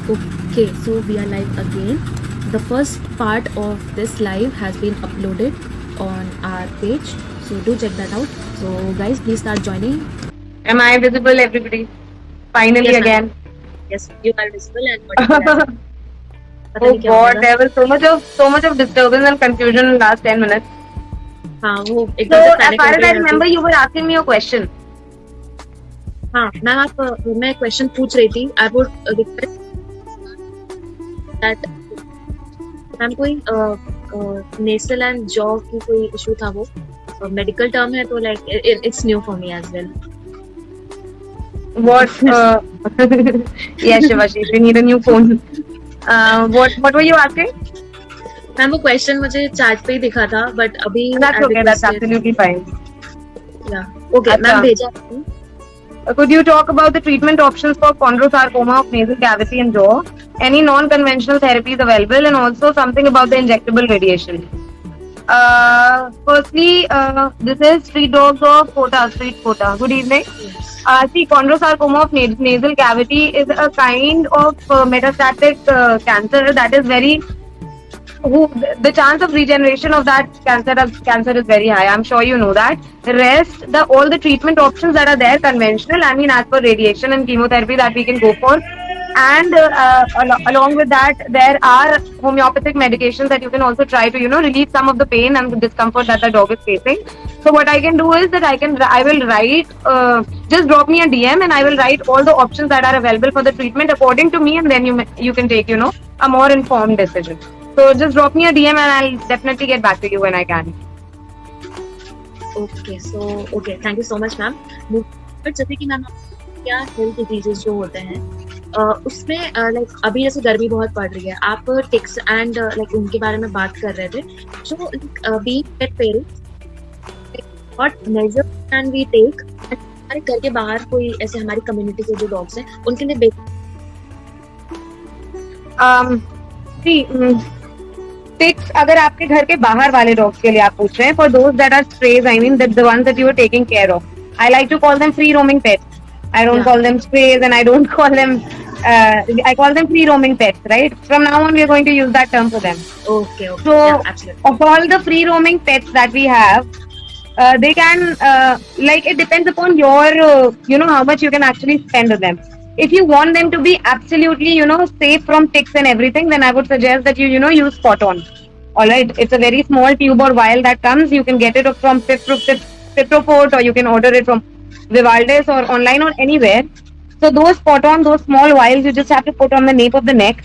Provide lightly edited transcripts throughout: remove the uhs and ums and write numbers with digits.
Okay, so we are live again. The first part of this live has been uploaded on our page, so do check that out. So, guys, please start joining. Am I visible, everybody? Finally, Yes, ma'am. again. Yes, you are visible and audible as well. पता Oh नहीं क्या हो गया God, था. there was so much of disturbance and confusion in the last 10 minutes. हाँ, वो So, एकदम से as पैनिक far हो as गए I अभी. remember, you were asking me a question. हाँ, मैम आप मैं क्वेश्चन पूछ रही थी. I would request that ma'am कोई नेसल एंड जॉ की कोई इशू था वो मेडिकल टर्म है तो like it's new for me as well. What? Yes, Shivashish, we need a new phone. What were you asking? Ma'am वो क्वेश्चन मुझे chat पे ही दिखा था बट अभी That's okay. That's absolutely fine. Okay ma'am अच्छा. भेजा. Could you talk about the treatment options for chondrosarcoma of nasal cavity and jaw? Any non-conventional therapies available, and also something about the injectable radiation. Firstly, this is Street Dogs of Kota, Street Kota. Good evening. See, chondrosarcoma of nasal cavity is a kind of metastatic cancer that is very. The chance of regeneration of that cancer is very high. I'm sure you know that. The rest, all the treatment options that are there, conventional. I mean, as per radiation and chemotherapy that we can go for, and along with that, there are homeopathic medications that you can also try to relieve some of the pain and the discomfort that the dog is facing. So what I can do is that I will write, just drop me a DM and I will write all the options that are available for the treatment according to me, and then you can take a more informed decision. So just drop me a DM and I'll definitely get back to you when I can. Okay thank you so much ma'am. But जैसे कि ma'am क्या health diseases जो होते हैं उसमें like अभी जैसे गर्मी बहुत पड़ रही है आप टिक्स एंड लाइक उनके बारे में बात कर रहे थे. So being pet parents what measure can we take हमारे घर के बाहर कोई ऐसे हमारी कम्युनिटी के जो डॉग्स हैं उनके लिए टिक्स अगर आपके घर के बाहर वाले डॉग्स के लिए आप पूछ रहे हैं, for those that are strays, I mean the ones that you are taking care of, I like to call them free roaming pets. I don't call them strays and I don't call them, I call them free roaming pets, right? From now on, we are going to use that term for them. Okay. So, yeah, absolutely. of all the free roaming pets that we have, they can, it depends upon your, how much you can actually spend with them. If you want them to be absolutely, safe from ticks and everything, then I would suggest that you use Spot On. All right. It's a very small tube or vial that comes. You can get it from Piprofort, or you can order it from Vivaldis or online or anywhere. So those Spot On, those small vials, you just have to put on the nape of the neck,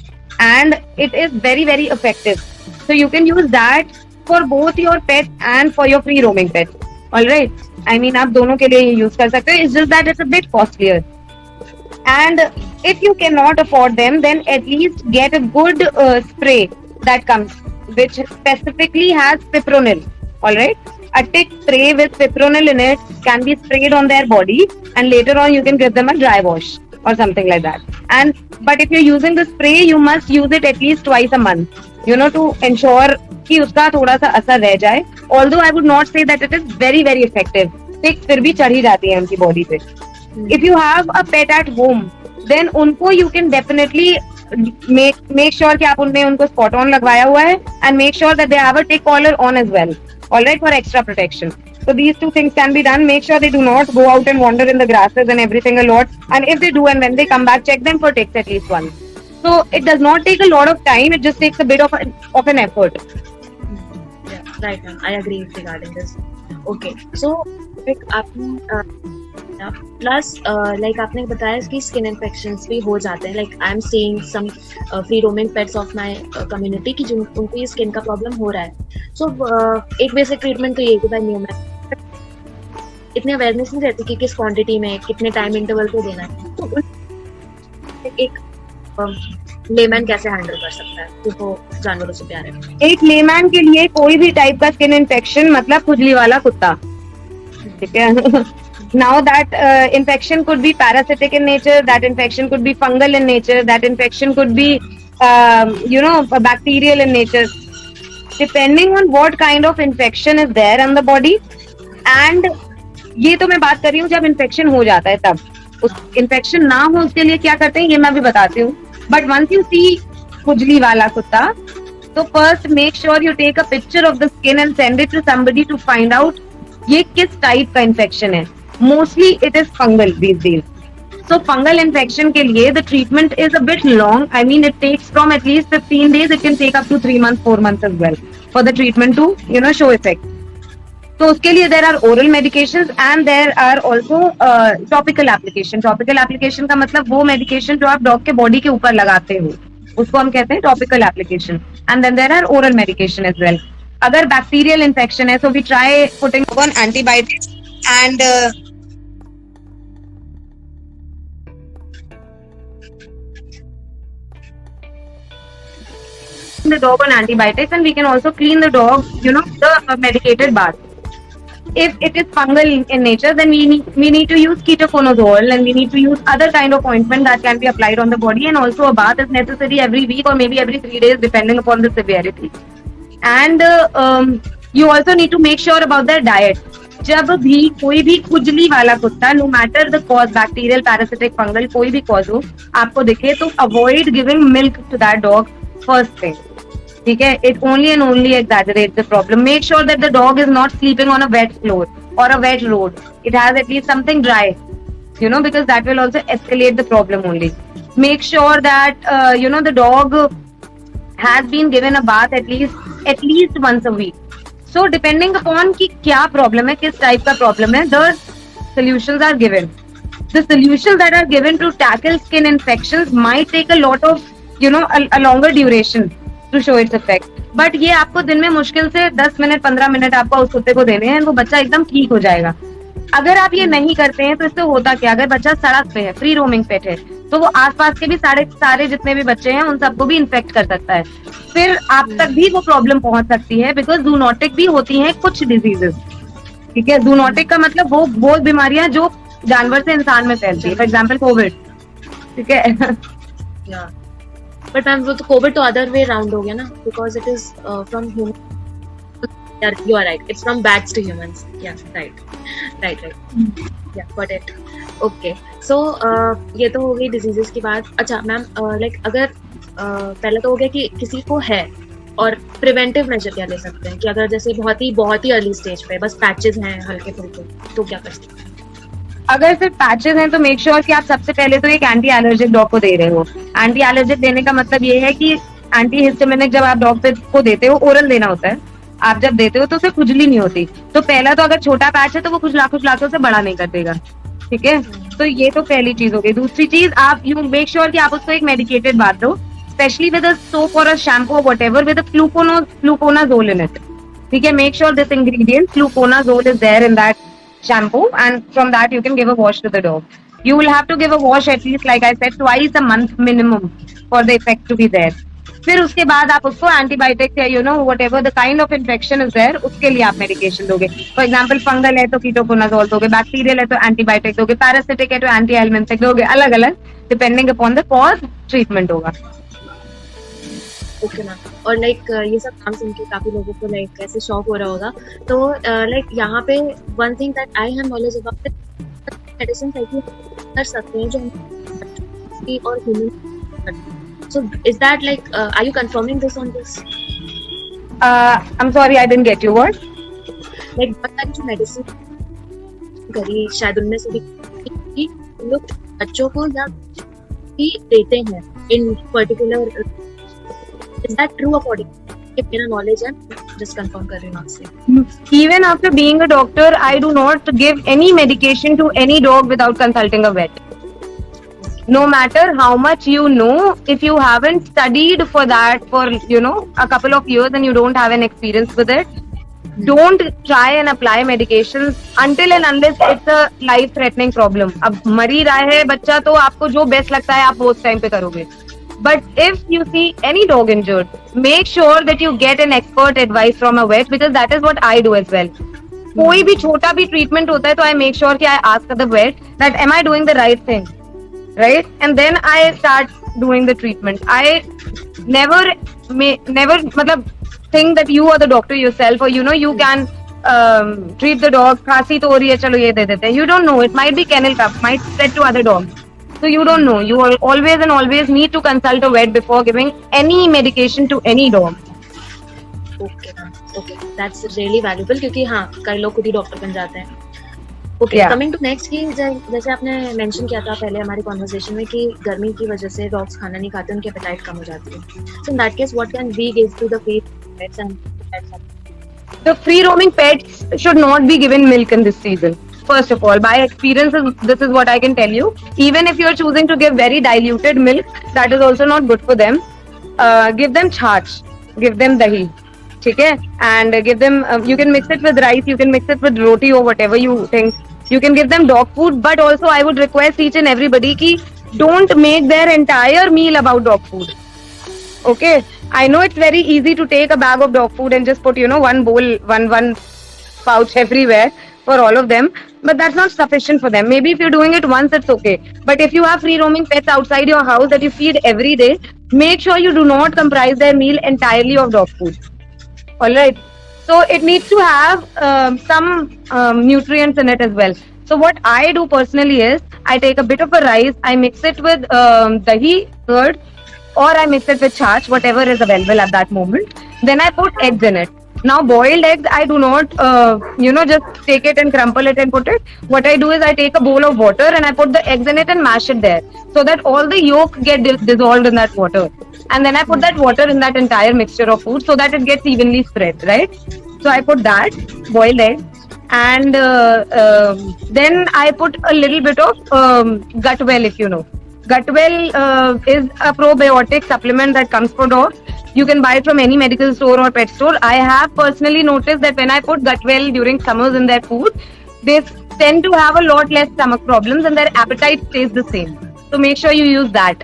and it is very, very effective. So you can use that for both your pets and for your free roaming pets. All right. I mean, आप दोनों के लिए use कर सकते हो. It's just that it's a bit costlier. And if you cannot afford them, then at least get a good spray that comes, which specifically has fipronil. All right. A tick spray with fipronil in it can be sprayed on their body, and later on you can give them a dry wash or something like that. But if you're using the spray, you must use it at least twice a month, to ensure कि उसका थोड़ा सा असर रह जाए. Although I would not say that it is very, very effective. ticks फिर भी चढ़ ही जाती है उनकी बॉडी पे. If you have a pet at home, then उनको you can definitely make sure कि आप उनमें उनको spot on लगवाया हुआ है, and make sure that they have a tick collar on as well. All right, for extra protection. So these two things can be done. Make sure they do not go out and wander in the grasses and everything a lot. And if they do, and when they come back, check them for ticks at least once. So it does not take a lot of time. It just takes a bit of an effort. Yeah, right, ma'am. I agree regarding this. Okay, so आपने plus like आपने बताया कि skin infections भी हो जाते हैं. Like I am seeing some free roaming pets of my community की जो उनको ये स्किन का प्रॉब्लम हो रहा है. सो एक बेसिक ट्रीटमेंट तो ये कि भाई न्यूमैक इतनी अवेयरनेस नहीं रहती कि किस क्वांटिटी में कितने टाइम इंटरवल पे देना है. तो एक लेमैन कैसे हैंडल कर सकता है जो जानवरों से प्यार है? एक लेमैन के लिए कोई भी टाइप का स्किन इन्फेक्शन मतलब खुजली वाला कुत्ता, ठीक है. Now that infection could be parasitic in nature, that infection could be fungal in nature, that infection could be, bacterial in nature. Depending on what kind of infection is there in the body, and ये तो मैं बात कर रही हूँ जब infection हो जाता है तब. उस इन्फेक्शन ना हो उसके लिए क्या करते हैं ये मैं भी बताती हूँ. But once you see खुजली वाला कुत्ता, so first make sure you take a picture of the skin and send it to somebody to find out ये किस टाइप का इन्फेक्शन है. Mostly it is fungal these days. So fungal infection के लिए the treatment is a bit long. I mean it takes from at least 15 days. It can take up to 3 months, 4 months as well for the treatment to show effect. तो उसके लिए there are oral medications and there are also topical application. Topical application का मतलब वो medication जो आप dog के body के ऊपर लगाते हो, उसको हम कहते हैं topical application. And then there are oral medication as well. अगर bacterial infection है, so we try putting on antibiotics and the dog on antibiotics, and we can also clean the dog, the medicated bath. If it is fungal in nature, then we need to use ketoconazole, and we need to use other kind of ointment that can be applied on the body, and also a bath is necessary every week or maybe every 3 days depending upon the severity. And you also need to make sure about their diet. जब भी कोई भी खुजली वाला कुत्ता, no matter the cause, bacterial, parasitic, fungal, कोई भी cause हो, आपको दिखे तो avoid giving milk to that dog first thing. ठीक है, it only and only exaggerates the problem. Make sure that the dog is not sleeping on a wet floor or a wet road. It has at least something dry, because that will also escalate the problem only. Make sure that the dog has been given a bath at least once a week. So depending upon कि क्या problem है, किस type का problem है, the solutions are given. The solutions that are given to tackle skin infections might take a lot of a longer duration to show its effect. But ये आपको दिन में मुश्किल से 10 मिनट 15 मिनट आपको उस कुत्ते को देने हैं, वो बच्चा एकदम ठीक हो जाएगा. अगर आप ये नहीं करते हैं तो इससे होता क्या, अगर बच्चा सड़क पे है, फ्री रोमिंग पेट है, तो वो आसपास के भी सारे जितने भी बच्चे हैं उन सबको भी इन्फेक्ट कर सकता है. फिर आप तक भी वो प्रॉब्लम पहुंच सकती है, बिकॉज जूनोटिक भी होती हैं कुछ डिजीजेस. ठीक है, जूनोटिक का मतलब वो बीमारियां जो जानवर से इंसान में फैलती है, फॉर एग्जाम्पल कोविड. ठीक है, बट मैम वो तो कोविड तो अदर वे राउंड हो गया ना, because it is from human. You are right. It's from bats to humans. Yeah, right. Yeah, got it. Okay. So ये तो हो गई diseases की बात. अच्छा मैम, like अगर पहले तो हो गया कि किसी को है, और प्रिवेंटिव मेजर क्या ले सकते हैं कि अगर जैसे बहुत ही अर्ली स्टेज पे बस पैचेस हैं हल्के फुल्के, तो क्या कर सकते हैं? अगर सिर्फ पैचेस हैं तो मेक श्योर कि आप सबसे पहले तो एक एंटी एलर्जिक डॉग को दे रहे हो. एंटी एलर्जिक देने का मतलब ये है कि एंटी हिस्टामिनिक जब आप डॉग को देते हो, ओरल देना होता है. आप जब देते हो तो उसे खुजली नहीं होती. तो पहला तो अगर छोटा पैच है तो वो खुजला के उसे बड़ा नहीं कर देगा. ठीक है, तो ये तो पहली चीज हो गई. दूसरी चीज, आप यू मेक श्योर कि आप उसको एक मेडिकेटेड बाथ दो, स्पेशली विद अ सोप और a shampoo whatever with fluconazole in it. ठीक है, make sure this ingredient fluconazole is there in that shampoo, and from that you can give a wash to the dog. You will have to give a wash at least, like I said, twice a month minimum for the effect to be there. फिर उसके बाद आप उसको antibiotic या whatever the kind of infection is there, उसके लिए आप medication दोगे. फॉर एग्जाम्पल फंगल है तो कीटोकोनाजोल दोगे, बैक्टीरियल है तो एंटीबायोटिक दोगे, पैरासिटिक है तो एंटी एलमेंथिक दोगे, अलग अलग depending upon the cause treatment होगा. Okay ma'am. और लाइक ये सब काम सुन के काफी लोगों को लाइक ऐसे शॉक हो रहा होगा, तो लाइक यहाँ पे one thing that I have knowledge about medicine कर सकते हैं जो हम और human. So is that like are you confirming this on this? I am sorry, I didn't get your word. Like बता जो मेडिसिन करी शायद उनमें से भी लोग बच्चों को या भी देते हैं इन particular. Is that true according to मेरा knowledge है, just confirm कर रही हूँ आपसे. Even after being a doctor, I do not give any medication to any dog without consulting a vet. No matter how much you know, if you haven't studied for that for a couple of years and you don't have an experience with it, don't try and apply medications until and unless it's a life threatening problem. अब मर ही रहा है बच्चा तो आपको जो best लगता है आप वो उस टाइम पे करोगे. But if you see any dog injured, make sure that you get an expert advice from a vet, because that is what I do as well. कोई भी छोटा भी treatment होता है तो I make sure कि I ask the vet that am I doing the right thing, right? And then I start doing the treatment. I never मतलब think that you are the doctor yourself, or you can treat the dog. खांसी तो हो रही है, चलो ये दे देते हैं. You don't know, it might be kennel cough, might spread to other dogs. So you don't know. You always and always need to consult a vet before giving any medication to any dog. Okay ma'am, okay, that's really valuable, क्योंकि हाँ कई लोग खुद ही doctor बन जाते हैं. Okay, Yeah. Coming to next की जैसे आपने मेंशन किया था पहले हमारी कॉन्वर्सेशन में कि गर्मी की वजह से डॉग्स खाना नहीं खाते, उनकी एपेटाइट कम हो जाती है. So in that case what can we give to the pets and The free roaming pets should not be given milk in this season. First of all, by experience, this is what I can tell you. Even if you're choosing to give very diluted milk, that is also not good for them. Give them chach, give them dahi, okay? And give them, you can mix it with rice, you can mix it with roti or whatever you think. You can give them dog food, but also I would request each and everybody ki don't make their entire meal about dog food. Okay, I know it's very easy to take a bag of dog food and just put, one bowl, one pouch everywhere for all of them, but that's not sufficient for them. Maybe if you're doing it once, it's okay. But if you have free roaming pets outside your house that you feed every day, make sure you do not comprise their meal entirely of dog food. All right. So it needs to have some nutrients in it as well. So what I do personally is I take a bit of a rice, I mix it with dahi, curd, or I mix it with chach, whatever is available at that moment. Then I put eggs in it. Now boiled eggs, I do not, just take it and crumple it and put it. What I do is I take a bowl of water and I put the eggs in it and mash it there, so that all the yolk get dissolved in that water. And then I put that water in that entire mixture of food so that it gets evenly spread, right? So I put that boiled egg, and then I put a little bit of Gutwell, if you know. Gutwell is a probiotic supplement that comes for dogs. You can buy it from any medical store or pet store. I have personally noticed that when I put Gutwell during summers in their food, they tend to have a lot less stomach problems and their appetite stays the same. So make sure you use that.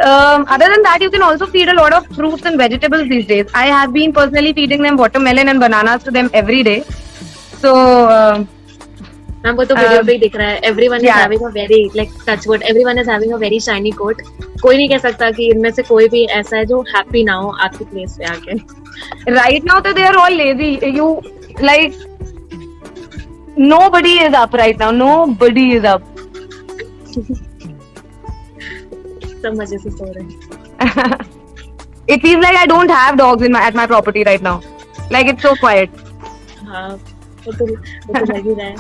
Other than that, you can also feed a lot of fruits and vegetables these days. I have been personally feeding them watermelon and bananas to them every day. So ma'am वो तो video पे ही दिख रहा है. Everyone is yeah. Having a very like touch wood, everyone is having a very shiny coat. कोई नहीं कह सकता कि इनमें से कोई भी ऐसा है जो हैप्पी ना हो आपकी प्लेस पे आके. right now they are all lazy. You like nobody is up right now. Nobody is up. सब मजे से सो रहे हैं. It feels like I don't have dogs at my property right now. Like it's so quiet. हाँ वो तो लग ही रहा है.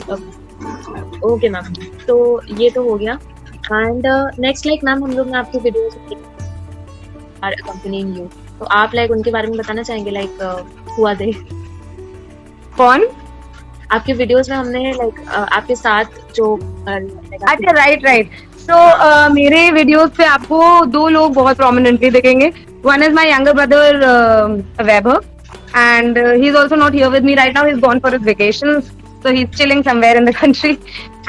ओके मैम, तो ये तो हो गया. एंड नेक्स्ट लाइक मैम हम लोग ने आपकी वीडियोस आर अकम्पनीइंग यू, तो आप लाइक उनके बारे में बताना चाहेंगे लाइक हुआ दे. कौन? आपकी वीडियोस में हमने लाइक आपके साथ जो अच्छा राइट. So मेरे वीडियोस पे आपको दो लोग बहुत प्रोमिनेंटली दिखेंगे. One is my younger brother Vaibhav, and he's also not here with me right now. He's gone for his vacations, so he's chilling somewhere in the country.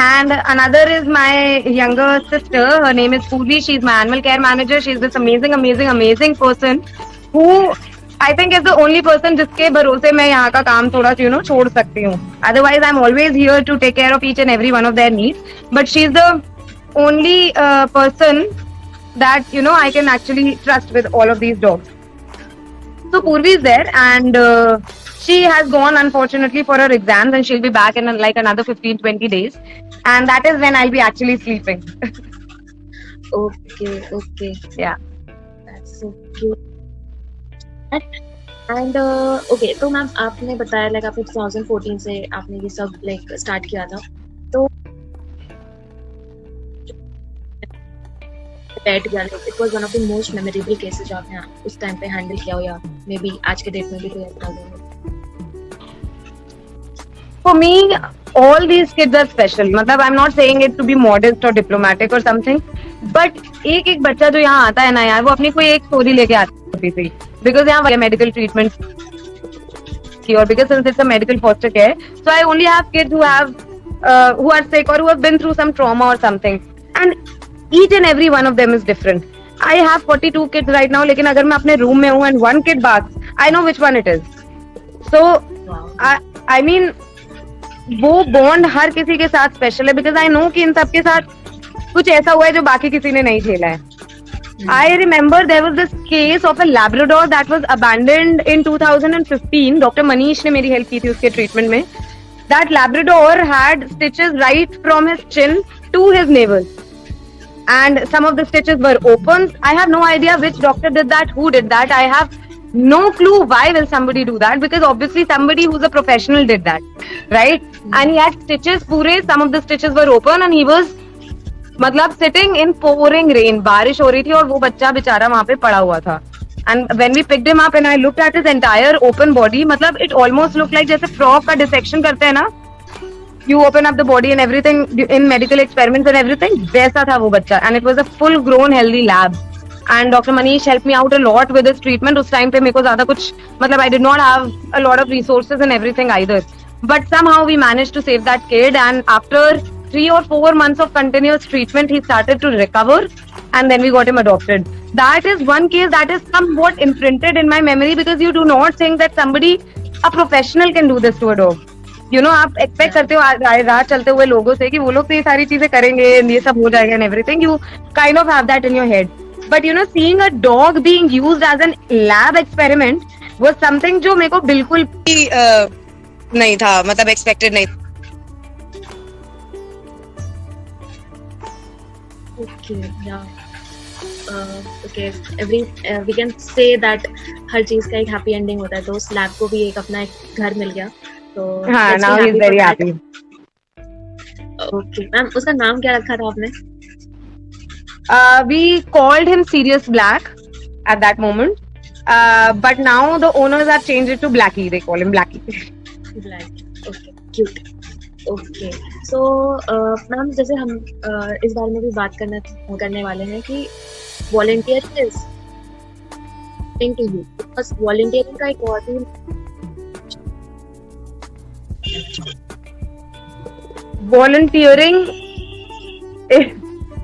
And another is my younger sister. Her name is Purvi. She's my animal care manager. She's this amazing person who I think is the only person जिसके भरोसे मैं यहाँ का काम थोड़ा छोड़ सकती हूँ. Otherwise, I'm always here to take care of each and every one of their needs. But she's the only person that I can actually trust with all of these dogs. So Purvi is there, and she has gone unfortunately for her exams, and she'll be back in like another 15-20 days, and that is when I'll be actually sleeping. Okay. Yeah. That's so cute. And okay, तो ma'am आपने बताया like आपने 2014 से आपने ये सब like start किया था, तो पेट गया like it was one of the most memorable cases जो आपने उस टाइम पे हैंडल किया हो, या मे बी आज के डेट में भी कोई ऐसा हो. For me, all these kids are special. मतलब I'm not saying it to be modest or diplomatic or something, but एक बच्चा जो यहाँ आता है ना यार, वो अपनी कोई एक स्टोरी लेके आती थी. Because यहाँ मेडिकल ट्रीटमेंट की, और because since it's a medical foster care, so I only have kids who are sick or who have been through some trauma or something, and each and every one of them is different. I have 42 kids right now, लेकिन अगर मैं अपने room में हूँ and one kid barks, I know which one it is. So I mean, वो bond हर किसी के साथ स्पेशल है, बिकॉज आई नो कि इन सबके साथ कुछ ऐसा हुआ है जो बाकी किसी ने नहीं झेला है. I remember there was this case of a Labrador that was abandoned in 2015. Doctor Manish ने मेरी हेल्प की थी उसके ट्रीटमेंट में. That Labrador had stitches right from his chin to his navel. and some of the stitches were open. I have no idea which doctor did that, who did that. I have no clue why will somebody do that, because obviously somebody who's a professional did that, right? And he had stitches pure, some of the stitches were open, and he was मतलब sitting in pouring rain, बारिश हो रही थी और वो बच्चा बेचारा वहां पे पड़ा हुआ था. And when we picked him up and I looked at his entire open body, मतलब it almost looked like जैसे frog का dissection करते हैं ना, you open up the body and everything in medical experiments and everything, वैसा था वो बच्चा. And it was a full grown healthy lab. And Dr. Manish helped me out a lot with this treatment. उस time पे मेरे को ज़्यादा कुछ मतलब I did not have a lot of resources and everything either. But somehow we managed to save that kid, and after 3 or 4 months of continuous treatment, he started to recover, and then we got him adopted. That is one case that is somewhat imprinted in my memory, because you do not think that somebody, a professional, can do this to a dog. You know, आप expect करते हो राह चलते हुए लोगों से कि वो लोग तो ये सारी चीजें करेंगे, ये सब हो जाएगा and everything. You kind of have that in your head. But you know, seeing a dog being used as an lab experiment was something जो मेरे को बिल्कुल भी नहीं था, मतलब expected नहीं. Okay, yeah. Okay, we can say that हर चीज का एक happy ending होता है, तो उस लैब को भी एक अपना एक घर मिल गया. तो हाँ, now he's very happy. Okay, ma'am उसका नाम क्या रखा था आपने? We called him Sirius Black at that moment, but now the owners have changed it to Blackie. They call him Blackie. Black. Okay, cute. Okay so ma'am जैसे हम इस बारे में भी बात करने वाले हैं कि वॉलंटियर इज टू यू, बस वॉलंटियरिंग का एक बहुत ही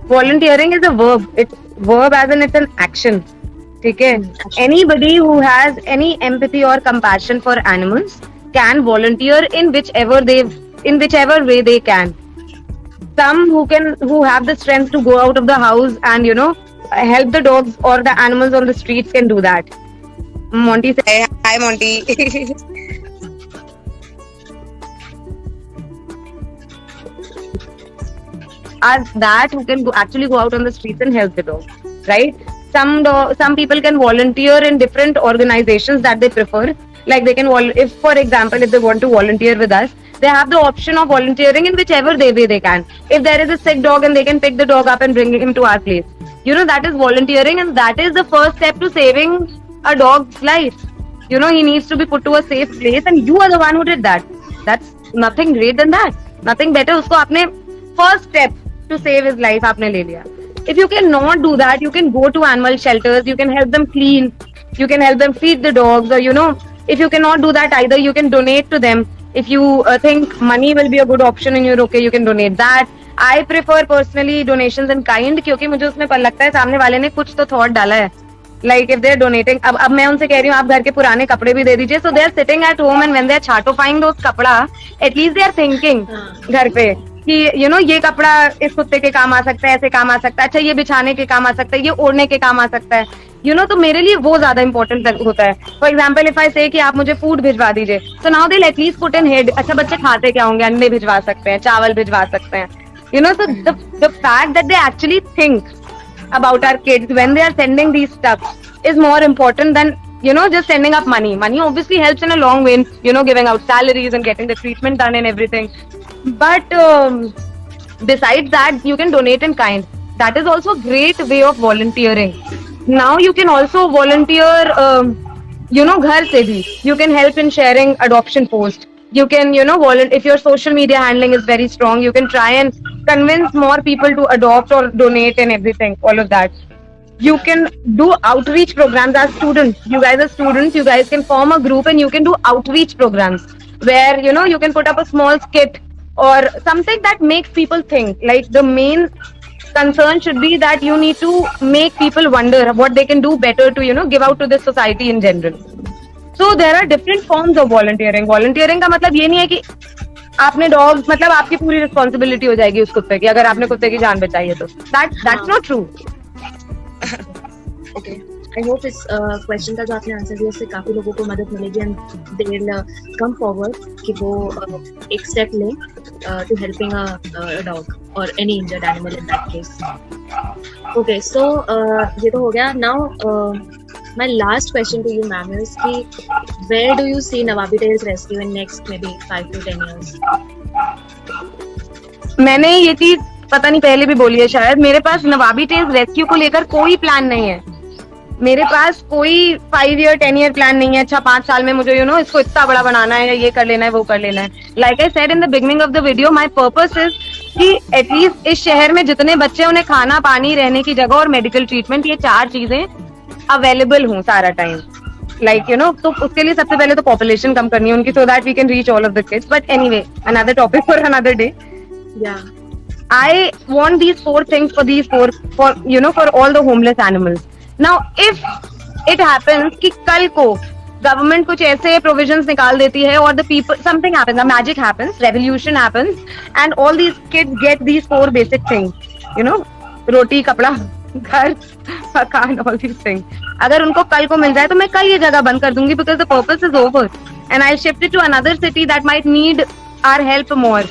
volunteering is a verb. It's verb as in it's an action. ठीक है? Anybody who has any empathy or compassion for animals can volunteer in whichever way they can. Some who have the strength to go out of the house and help the dogs or the animals on the streets can do that. Monty say hi, Monty. Are that who can actually go out on the streets and help the dog, right? Some people can volunteer in different organizations that they prefer. Like they can, if for example, if they want to volunteer with us, they have the option of volunteering in whichever way they can. If there is a sick dog and they can pick the dog up and bring him to our place, that is volunteering, and that is the first step to saving a dog's life. He needs to be put to a safe place, and you are the one who did that. That's nothing great than that. Nothing better. Usko apne first step to save his life aapne le liya. If you cannot do that, you can go to animal shelters, you can help them clean, you can help them feed the dogs, or if you cannot do that either, you can donate to them. If you think money will be a good option and you're okay, you can donate that. I prefer personally donations in kind, क्योंकि मुझे उसमें लगता है सामने वाले ने कुछ तो thought डाला है. Like if they're donating, अब मैं उनसे कह रही हूँ आप घर के पुराने कपड़े भी दे दीजिए. So they're sitting at home and when they're chartofying those कपड़ा, at least they are thinking घर पे कि ये कपड़ा इस कुत्ते के काम आ सकता है, ऐसे काम आ सकता है, अच्छा ये बिछाने के काम आ सकता है, ये ओढ़ने के काम आ सकता है. तो मेरे लिए वो ज्यादा इंपॉर्टेंट होता है. फॉर एग्जाम्पल इफ आई से कि आप मुझे फूड भिजवा दीजिए, so now they at least put in head, अच्छा बच्चे खाते क्या होंगे, अंडे भिजवा सकते हैं, चावल भिजवा सकते हैं. So the fact that they actually think about our kids when they are sending these stuff is more important than just sending up money. Money obviously helps in a long way, giving out salaries and getting the treatment done and everything. But besides that, you can donate in kind. That is also a great way of volunteering. Now you can also volunteer, ghar se bhi. You can help in sharing adoption posts. You can, volunteer. If your social media handling is very strong, you can try and convince more people to adopt or donate and everything, all of that. You can do outreach programs as students. You guys are students, you guys can form a group and you can do outreach programs where, you can put up a small skit or something that makes people think. Like the main concern should be that you need to make people wonder what they can do better to, give out to the society in general. So there are different forms of volunteering. Volunteering का मतलब ये नहीं है कि आपने dog मतलब आपकी पूरी रिस्पॉन्सिबिलिटी हो जाएगी उस कुत्ते की अगर आपने कुत्ते की जान बचाई है तो. That's not true. Okay. I hope इस क्वेश्चन का जो आपने आंसर दिया उससे काफी लोगों को मदद मिलेगी and they will come forward कि वो एक स्टेप लें to helping a dog or any injured animal in that case. Okay, so ये तो हो गया. Now my last question to you, ma'am, is कि where do you see Nawabi Tales Rescue in next maybe 5 to 10 years? मैंने ये चीज पता नहीं पहले भी बोली है शायद, मेरे पास नवाबी टेल्स रेस्क्यू को लेकर कोई प्लान नहीं है. मेरे पास कोई 5 ईयर 10 ईयर प्लान नहीं है. अच्छा 5 साल में मुझे इसको इतना बड़ा बनाना है, ये कर लेना है, वो कर लेना है. Like I said in the beginning of the video, my purpose is कि एटलीस्ट इस शहर में जितने बच्चे, उन्हें खाना, पानी, रहने की जगह और मेडिकल ट्रीटमेंट, ये 4 चीजें अवेलेबल हों सारा टाइम. लाइक तो उसके लिए सबसे पहले तो पॉपुलेशन कम करनी है उनकी, so that we can reach all of the kids. But anyway, another topic for another day. Yeah. I want these 4 things for all the homeless animals. Now, if it happens कि कल को government कुछ ऐसे provisions निकाल देती है, or the people, something happens, a magic happens, revolution happens, and all these kids get these 4 basic things, रोटी, कपड़ा, घर, मकान, all these things. अगर उनको कल को मिल जाए तो मैं कल ये जगह बंद कर दूंगी, because the purpose is over, and I'll shift it to another city that might need our help more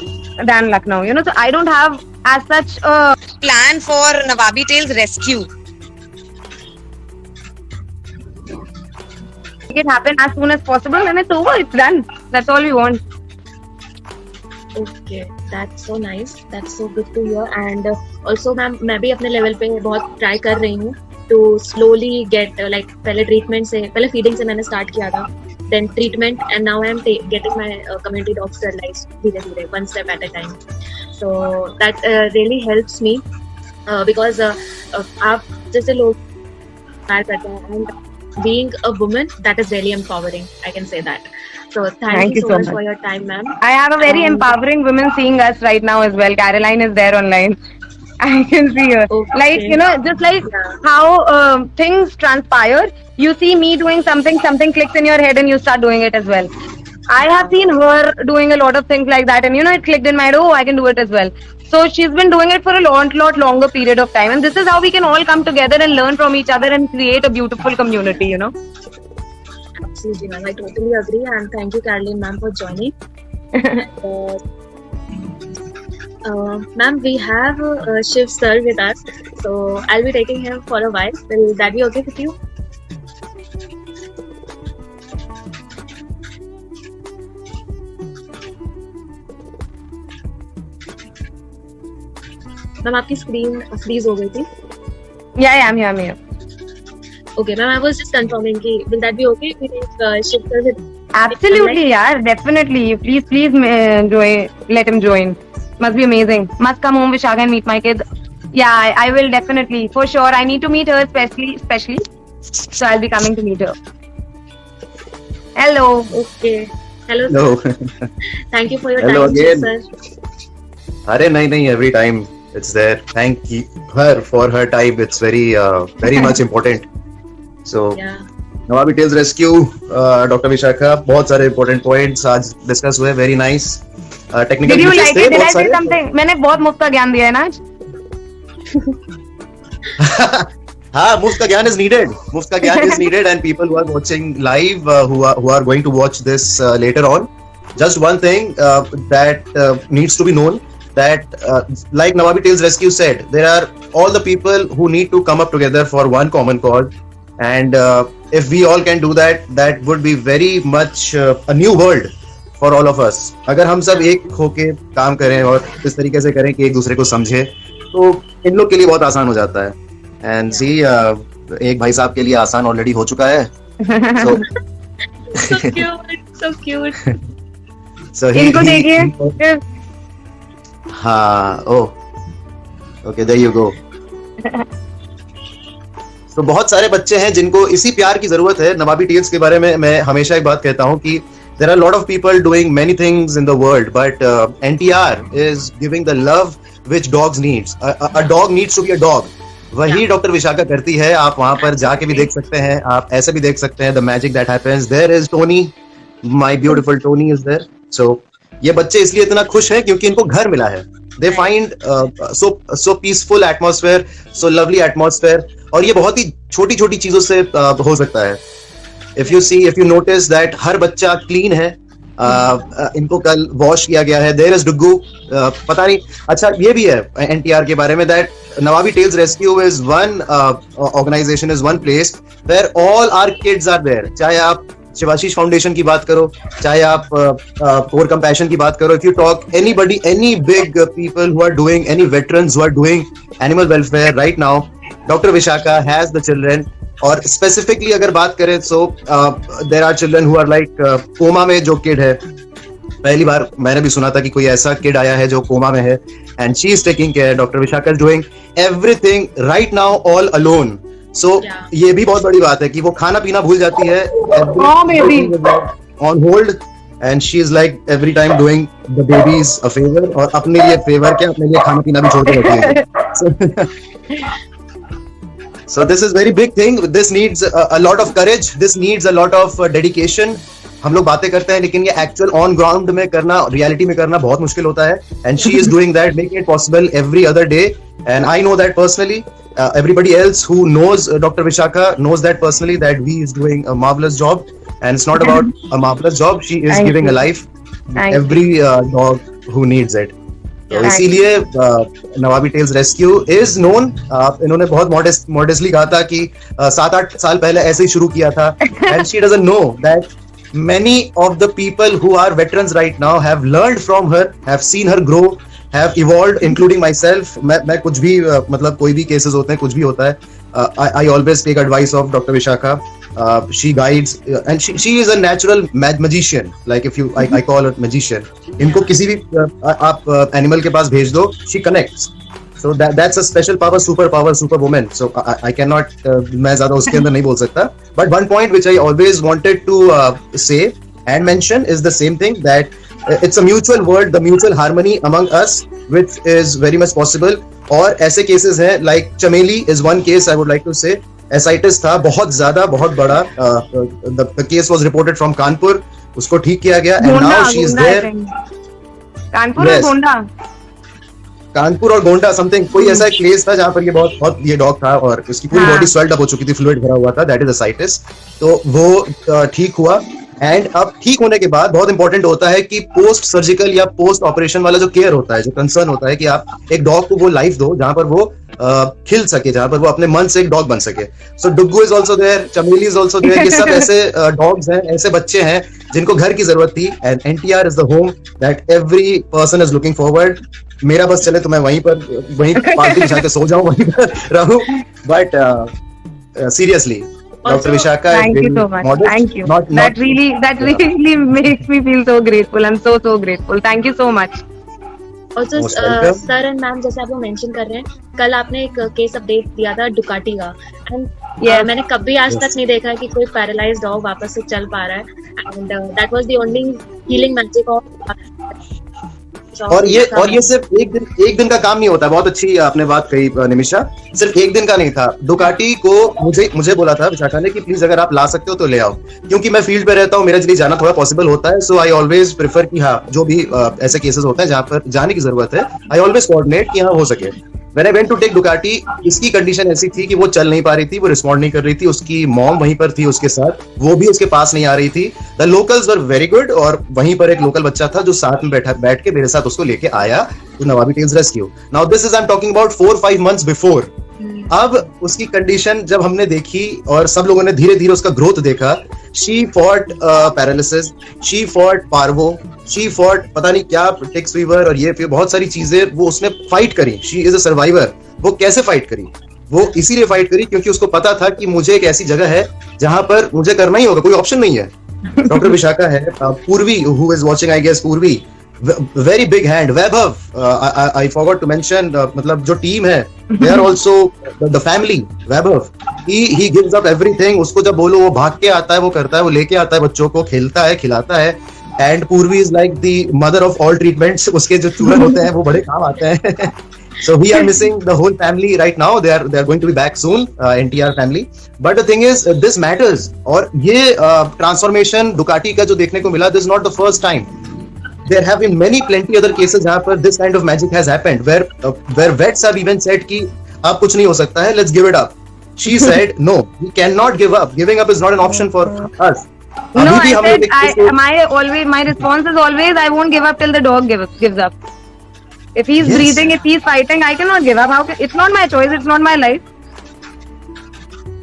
than Lucknow. So I don't have as such a plan for Nawabi Tales Rescue. Make it happen as soon as possible, and it's over. It's done. That's all we want. Okay, that's so nice. That's so good to hear. And also, ma'am, मैं भी अपने level पे बहुत try कर रही हूँ to slowly get like पहले treatment से, पहले फीडिंग से मैंने स्टार्ट किया था, then treatment, and now I am getting my community dog sterilized धीरे-धीरे, one step at a time. So that really helps me because आप जैसे लोग प्यार करते हैं, and being a woman, that is really empowering. I can say that. So thank you so much for your time, ma'am. I have a very empowering woman seeing us right now as well. Caroline is there online. I can see her. Okay. Like, just like how things transpire, you see me doing something clicks in your head and you start doing it as well. I have seen her doing a lot of things like that, and it clicked in my head, oh, I can do it as well. So she's been doing it for a lot longer period of time, and this is how we can all come together and learn from each other and create a beautiful community, Absolutely, ma'am. I totally agree, and thank you, Caroline, ma'am, for joining. Ma'am, we have Shiv sir with us, so I'll be taking him for a while. Will that be okay with you? Ma'am आपकी screen freeze हो गई थी. Yeah, I'm here. Okay, ma'am, I was just confirming कि will that be okay if we take Shiv sir with? Absolutely, yeah, definitely. Please, join. Let him join. Must be amazing. Must come home, Vishaka, and meet my kids. Yeah, I will definitely, for sure. I need to meet her especially. So I'll be coming to meet her. Hello. Okay. Hello. Hello. Thank you for your Hello time, again. sir. अरे नहीं, every time it's there. Thank her for her time. It's very much important. So Yeah. Nawabi Tales Rescue, Dr. Vishakha, बहुत सारे important points आज discuss हुए. Very nice. Technical Did you features like थे it? Did I बहुत say सारे. something? मैंने बहुत मुफ्त का ज्ञान दिया है ना आज? हाँ, मुफ्त का ज्ञान is needed. मुफ्त का ज्ञान is needed, and people who are watching live, who are going to watch this later on, just one thing that needs to be known, that like Nawabi Tales Rescue said, there are all the people who need to come up together for one common cause, and if we all can do that, that would be very much a new world for all of us. अगर हम सब एक होके काम करें और इस तरीके से करें कि एक दूसरे को समझे, तो इन लोग के लिए बहुत आसान हो जाता है. एंड सी एक भाई साहब के लिए आसान ऑलरेडी हो चुका है. So cute, so cute. So इनको देखिए. हाँ, ओह, ओके, देयर यू गो. तो बहुत सारे बच्चे हैं जिनको इसी प्यार की जरूरत है. नवाबी टेल्स के बारे में मैं हमेशा एक बात कहता हूँ कि there are a lot of people doing many things in the world, but NTR is giving the love which dogs needs. A dog needs to be a dog. वही डॉक्टर विशाखा करती है. आप वहां पर जाके भी देख सकते हैं, आप ऐसे भी देख सकते हैं. The magic that happens. There is Tony, my beautiful Tony is there. So ये बच्चे इसलिए इतना खुश हैं क्योंकि इनको घर मिला है. They find so peaceful atmosphere, so lovely atmosphere. और ये बहुत ही छोटी छोटी चीजों से हो सकता है. If you notice that हर बच्चा clean है, इनको कल वॉश किया गया है. There is Duggu. पता नहीं. अच्छा ये भी है एनटीआर के बारे में that Nawabi tails rescue is one organisation, is one place where all our kids are there. चाहे आप शिवाशीष फाउंडेशन की बात करो, चाहे आप पोर कंपैशन की बात करो, if you talk anybody, any big people who are doing, any veterans who are doing animal welfare right now, doctor Vishakha has the children. और स्पेसिफिकली अगर बात करें so there are children who are like coma में जो kid है, पहली बार मैंने भी सुना था कि कोई ऐसा किड आया है जो कोमा में है and she is taking care. Doctor Vishakha is doing everything right now all alone. So ये भी बहुत बड़ी बात है कि वो खाना पीना भूल जाती है on hold and she is like every time doing the babies a favour, और अपने लिए फेवर क्या, अपने लिए खाना पीना भी छोड़ के रखती है. So this is very big thing. This needs a lot of courage. This needs a lot of dedication. हम लोग बातें करते हैं लेकिन ये एक्चुअल ऑन ग्राउंड में करना, रियलिटी में करना बहुत मुश्किल होता है. And she is doing that, making it possible every other day. And I know that personally. Everybody else who knows Dr. Vishakha knows that personally, that we is doing a marvelous job. And it's not about a marvelous job. She is giving a life to every dog who needs it. तो इसीलिए नवाबी tails rescue is known. इन्होंने बहुत modestly कहा था कि 7-8 साल पहले ऐसे ही शुरू किया था. And she doesn't know that many of the people who are veterans right now have learned from her, have seen her grow, have evolved, including myself. मैं कुछ भी मतलब कोई भी cases होते हैं, कुछ भी होता है, I always take advice of Dr. Vishakha. She guides and she is a natural magician. Like if you, I call her magician. इनको किसी भी आप animal के पास भेज दो, she connects. So that's a special power, super woman. So I cannot मैं ज़्यादा उसके अंदर नहीं बोल सकता. But one point which I always wanted to say and mention is the same thing, that it's a mutual word, the mutual harmony among us, which is very much possible. और ऐसे cases हैं like चमेली is one case I would like to say. Ascites था बहुत ज़्यादा, बहुत बड़ा. The case was reported from Kanpur. उसको ठीक किया गया and now she is there. Kanpur और गोंडा, कानपुर और गोंडा समथिंग, कोई ऐसा केस था जहां पर ये बहुत ये डॉग था और उसकी पूरी बॉडी स्वेल्ड अप हो चुकी थी, फ्लूइड भरा हुआ था, दैट इज असाइटिस. तो वो ठीक हुआ. एंड अब ठीक होने के बाद बहुत इंपॉर्टेंट होता है कि पोस्ट सर्जिकल या पोस्ट ऑपरेशन वाला जो केयर होता है, जो कंसर्न होता है कि आप एक डॉग को वो लाइफ दो जहां पर वो खिल सके, जहां पर वो अपने मन से एक डॉग बन सके. सो डुग्गू इज ऑल्सो देयर, चमेली इज ऑल्सो देयर. ये सब ऐसे डॉग्स हैं, ऐसे बच्चे हैं जिनको घर की जरूरत थी. And NTR is the home that every person is looking forward. मेरा बस चले तो मैं वहीं पालतू बिछा के सो जाऊं, वहीं पर रहूं. But seriously Dr. Vishakha, thank you so much. Thank you. That really makes me feel so grateful. I'm so grateful. Thank you so much. Also, sir and ma'am, जैसे आप लोग मेंशन कर रहे हैं, कल आपने एक केस अपडेट दिया था डुकाटी का. एंड मैंने कभी आज तक नहीं देखा कि कोई पैरालाइज्ड डॉग वापस से चल पा रहा है. And that was the only healing magic of. और ये सिर्फ एक दिन का काम नहीं होता. बहुत अच्छी आपने बात कही निमिषा. सिर्फ एक दिन का नहीं था. डुकाटी को मुझे बोला था विशाखा ने कि प्लीज अगर आप ला सकते हो तो ले आओ, क्योंकि मैं फील्ड पे रहता हूँ, मेरे लिए जाना थोड़ा पॉसिबल होता है. सो आई ऑलवेज प्रेफर कि हाँ जो भी ऐसे केसेस होते हैं जहाँ पर जाने की जरूरत है, आई ऑलवेज कोऑर्डिनेट कि हाँ हो सके. When I went to take Ducati, इसकी कंडीशन ऐसी थी कि वो चल नहीं पा रही थी, वो रिस्पॉन्ड नहीं कर रही थी. उसकी मॉम वहीं पर थी उसके साथ, वो भी उसके पास नहीं आ रही थी. The locals were very good. और वहीं पर एक लोकल बच्चा था जो साथ में बैठ के मेरे साथ उसको लेके आया to Nawabi tails rescue. Now this is I am talking about 4-5 months before. अब उसकी कंडीशन जब हमने देखी और सब लोगों ने धीरे धीरे उसका ग्रोथ देखा, she fought paralysis, she fought parvo, she fought पता नहीं क्या टिक्स फीवर और ये बहुत सारी चीजें वो उसने फाइट करी. She is a survivor. वो कैसे फाइट करी? वो इसीलिए फाइट करी क्योंकि उसको पता था कि मुझे एक ऐसी जगह है जहां पर मुझे करना ही होगा, कोई ऑप्शन नहीं है. डॉक्टर विशाखा है, Purvi who is watching, I guess Purvi, very big hand. Vaibhav, I forgot to mention, मतलब जो टीम है, they are also the family. Vaibhav, he gives up everything. उसको जब बोलो वो भाग के आता है, वो करता है, वो लेके आता है बच्चों को, खेलता है, खिलाता है. And पूर्वी is like the mother of all treatments. उसके जो चूरन होते हैं वो बड़े काम आते हैं. So we are missing the whole family right now. They are going to be back soon, NTR family. But the thing is, this matters. और ये transformation Ducati का जो देखने को मिला, this is not the first time. There have been plenty other cases जहाँ पर this kind of magic has happened, where vets have even said कि अब कुछ नहीं हो सकता है, let's give it up. She said, no, we cannot give up. Giving up is not an option for us. No, अभी I भी हम लोग said my response is always I won't give up till the dog gives up. If he's Yes. breathing, if he's fighting, I cannot give up. It's not my choice. It's not my life.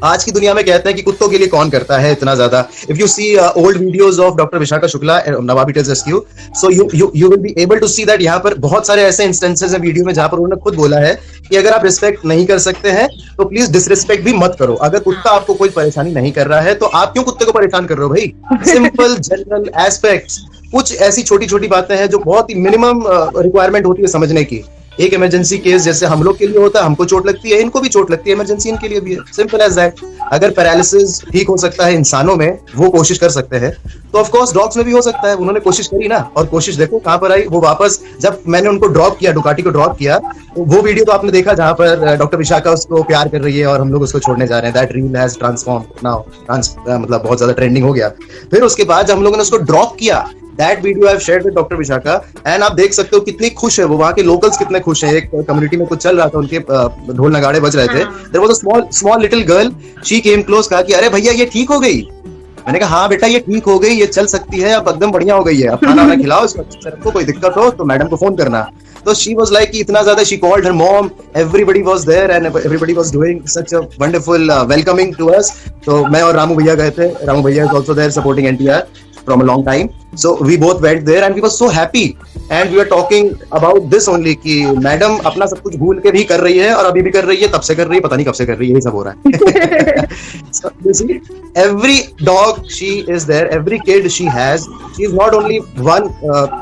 आज की दुनिया में कहते हैं कि कुत्तों के लिए कौन करता है इतना ज्यादा. If you see old videos of doctor Vishakha Shukla Nawabi tails rescue, so you will be able to see that यहाँ पर बहुत सारे ऐसे इंस्टेंसेस हैं वीडियो में जहां पर उन्होंने खुद बोला है कि अगर आप रिस्पेक्ट नहीं कर सकते हैं तो प्लीज डिसरिस्पेक्ट भी मत करो. अगर कुत्ता आपको कोई परेशानी नहीं कर रहा है तो आप क्यों कुत्ते को परेशान कर रहे हो भाई. सिंपल जनरल एस्पेक्ट्स, कुछ ऐसी छोटी छोटी बातें हैं जो बहुत ही मिनिमम रिक्वायरमेंट होती है समझने की. एक इमरजेंसी केस जैसे हम लोग के लिए होता है, हमको चोट लगती है, इनको भी चोट लगती है, इमरजेंसी इनके लिए भी है. Simple as that. अगर पैरालिसिस ठीक हो सकता है इंसानों में, वो कोशिश कर सकते हैं, तो ऑफ कोर्स डॉग्स में भी हो सकता है. उन्होंने कोशिश करी ना, और कोशिश देखो कहां पर आई. वो वापस जब मैंने उनको ड्रॉप किया, डुकाटी को ड्रॉप किया, तो वो वीडियो तो आपने देखा जहां पर डॉक्टर विशाखा उसको प्यार कर रही है और हम लोग उसको छोड़ने जा रहे हैं. That reel has transform now, मतलब बहुत ज्यादा ट्रेंडिंग हो गया. फिर उसके बाद जब हम लोगों ने उसको ड्रॉप किया, that video I have shared with doctor Vishakha, and आप देख सकते हो कितनी खुश है वो. वहां के लोकल्स कितने खुश हैं. एक कम्युनिटी में कुछ चल रहा था, उनके ढोल नगाड़े बज रहे थे. There was a small little girl, she came close, कहा कि अरे भैया ये ठीक हो गई. मैंने कहा हाँ बेटा ये ठीक हो गई, ये चल सकती है, अब एकदम बढ़िया हो गई है, अब खाना वाना खिलाओ इसको, सर को कोई दिक्कत हो तो मैडम को फोन करना. तो शी वाज लाइक कि इतना ज्यादा, she called her mom, everybody was there and everybody was doing such a wonderful welcoming to us. तो मैं और रामू भैया गए थे. रामू भैया is also there supporting NTR from a long time, so we both went there and we were so happy and we were talking about this only कि madam अपना सब कुछ भूल के भी कर रही है और अभी भी कर रही है, तब से कर रही है, पता नहीं कब से कर रही है, यही सब हो रहा है. So you see, every dog she is there, every kid she has, she is not only one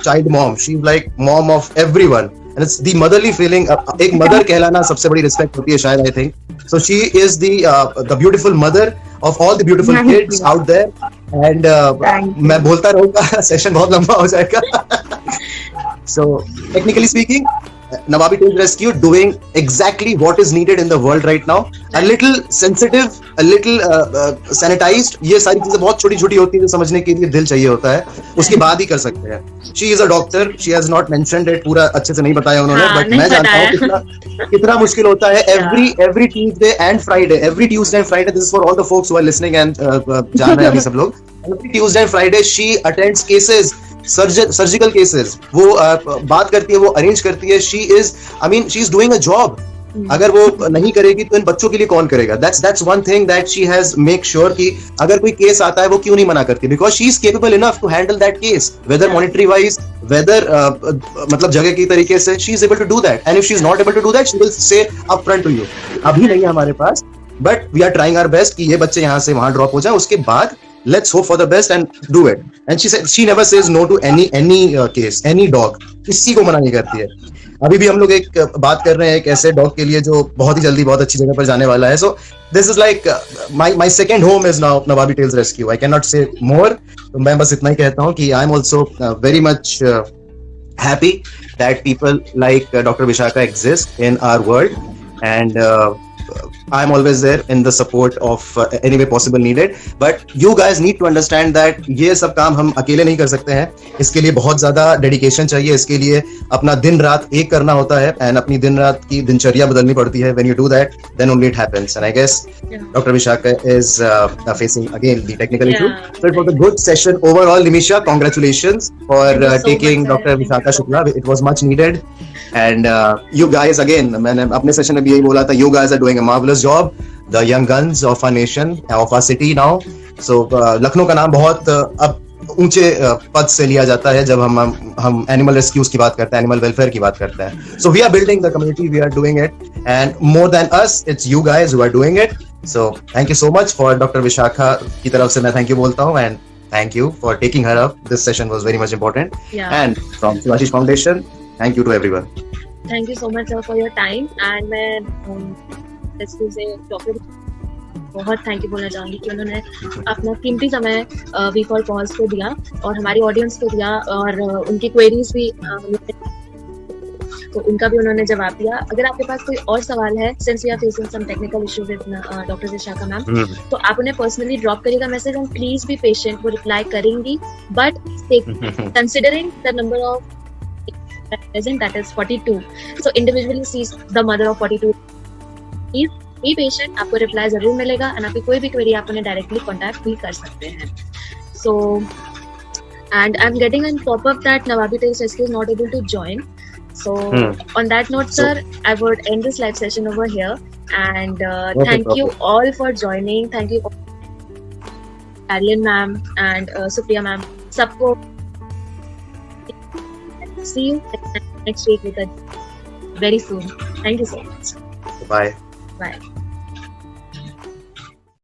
child mom, she is like mom of everyone. And it's the motherly feeling. एक mother कहलाना सबसे बड़ी respect होती है शायद, I think. So she is the beautiful mother of all the beautiful kids out there. And मैं बोलता रहूंगा, session बहुत लंबा हो जाएगा. So technically speaking, Nawabi Tales Rescue doing exactly what is needed in the world right now. A little sensitive, a little sanitized. ये सारी चीजें बहुत छोटी छोटी होती है जो समझने के लिए दिल चाहिए होता है, उसके बाद ही कर सकते हैं. She is a doctor. She has not mentioned it. पूरा अच्छे से नहीं बताया उन्होंने, but मैं जानता हूँ कितना मुश्किल होता है. Every Tuesday and Friday, every Tuesday and Friday. This is for all the folks who are listening and जान रहे हैं अभी सब लोग. Every Tuesday and Friday she attends cases, surgical cases. वो बात करती है, वो अरेंज करती है. She is doing a job. अगर वो नहीं करेगी तो इन बच्चों के लिए कौन करेगा. That's one thing that she has make sure कि अगर कोई केस आता है वो क्यों नहीं मना करती, because she is capable enough to handle that case, whether monetary wise, whether मतलब जगह की तरीके से. She is able to do that, and if she is not able to do that she will say up front to you. अभी नहीं है हमारे पास, but we are trying our best कि ये बच्चे यहाँ से वहां ड्रॉप हो जाए. उसके बाद let's hope for the best and do it. And she said she never says no to any case, any dog. किसी को मना नहीं करती है. अभी भी हम लोग एक बात कर रहे हैं एक ऐसे डॉग के लिए जो बहुत ही जल्दी बहुत अच्छी जगह पर जाने वाला है. So this is like my second home is now Nawabi Tales Rescue. I cannot say more. तो मैं बस इतना ही कहता हूँ कि I am also very much happy that people like Dr. Vishakha exist in our world, and I'm always there in the support of any way possible needed. But you guys need to understand that ये सब काम हम अकेले नहीं कर सकते हैं. इसके लिए बहुत ज्यादा डेडिकेशन चाहिए. इसके लिए अपना दिन रात एक करना होता है, and अपनी दिन रात की दिनचर्या बदलनी पड़ती है. When you do that, then only it happens. And I guess Dr. Vishakha is facing again the technical issue. So it was a good session overall. Nimisha, congratulations for taking Dr. Vishakha Shukla. It was much needed. And you guys again, मैंने अपने session में भी यही बोला था, you guys are doing a marvelous job, the young guns of our nation, of our city now. So Lucknow का नाम बहुत अब ऊंचे पद से लिया जाता है जब हम एनिमल रेस्क्यूज की बात करते हैं, एनिमल वेलफेयर की बात करते हैं. So we are building the community, we are doing it, and more than us, it's you guys who are doing it. So thank you so much for Dr. Vishakha की तरफ से मैं thank you बोलता हूँ, and thank you for taking her up. This session was very much important. And from Shivashish Foundation, thank you to everyone. Thank you so much sir for your time. And मैं rescue से doctor बहुत thank you बोलना चाहूँगी कि उन्होंने अपना कीमती समय वी फॉर पॉज को दिया और हमारी ऑडियंस को दिया, और उनकी क्वेरीज भी तो उनका भी उन्होंने जवाब दिया. अगर आपके पास कोई और सवाल है, since we are facing some technical issue with doctor Vishakha ma'am, तो आप उन्हें पर्सनली ड्रॉप करिएगा message, and please be patient. वो रिप्लाई करेंगी, but considering the number of present, that is 42, so individually sees the mother of 42. Please be patient, आपको reply जरूर मिलेगा, और आपकी कोई भी क्वेरी आप उन्हें डायरेक्टली कॉन्टैक्ट भी कर सकते हैं. So, and I'm getting a pop-up that Nawabi Tales SK is not able to join. So, on that note, So- sir, I would end this live session over here. And Okay, thank you perfect. all for joining. Thank you, Adeline ma'am and Supriya ma'am. Sabko. See you next week with a very soon. Thank you so much. Bye. Bye.